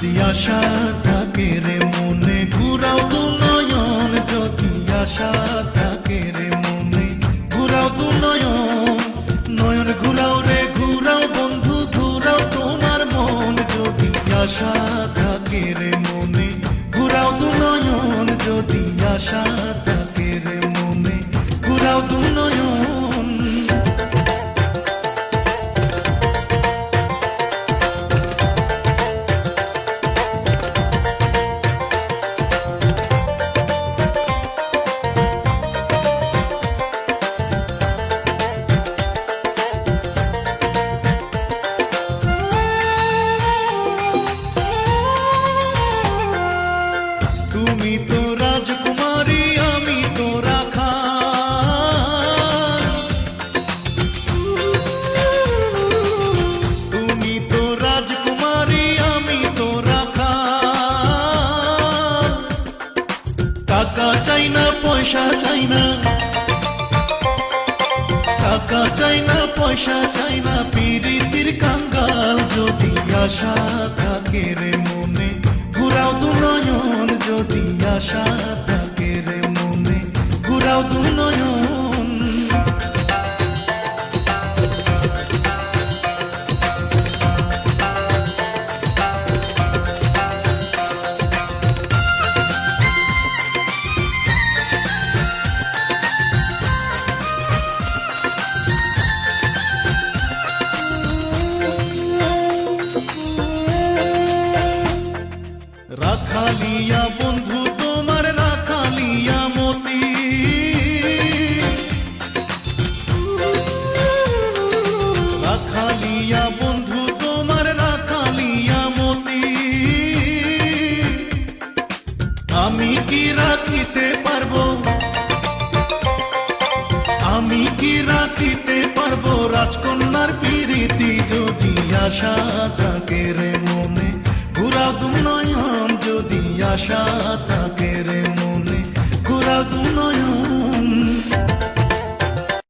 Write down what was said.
যদি আশা থাকে রে মনে ঘুরাও দু নয়ন, যদি আশা থাকে রে মনে ঘুরাও দু নয়ন, নয়ন ঘুরাও রে ঘুরাও বন্ধু ঘুরাও তোমার মন, যদি আশা থাকে রে মনে ঘুরাও দু নয়ন, যদি আশা থাকে রে মনে ঘুরাও দু নয়ন। তুমি তো রাজকুমারী আমি তো রাখাল, তুমি তো রাজকুমারী আমি তো রাখাল। টাকা চাই না পয়সা চাই না, টাকা চাই না পয়সা চাই না পিরিতির কাঙ্গাল, যদি আশা থাকে রে মনে ঘুরাও দু নয়ন, যদি আশা থাকে রে মনে ঘুরাও দু নয়ন। রাখালিয়া বন্ধু তোমার রাখালিয়া মতি, রাখালিয়া বন্ধু তোমার রাখালিয়া মতি, আমি কি রাখিতে পারবো, আমি কি রাখিতে পারবো রাজকন্যার প্রীতি, যদি আশা থাকে রে মনে ঘুরাও দু নয়ন, যদি আশা থাকে রে মনে ঘুরাও দু নয়ন।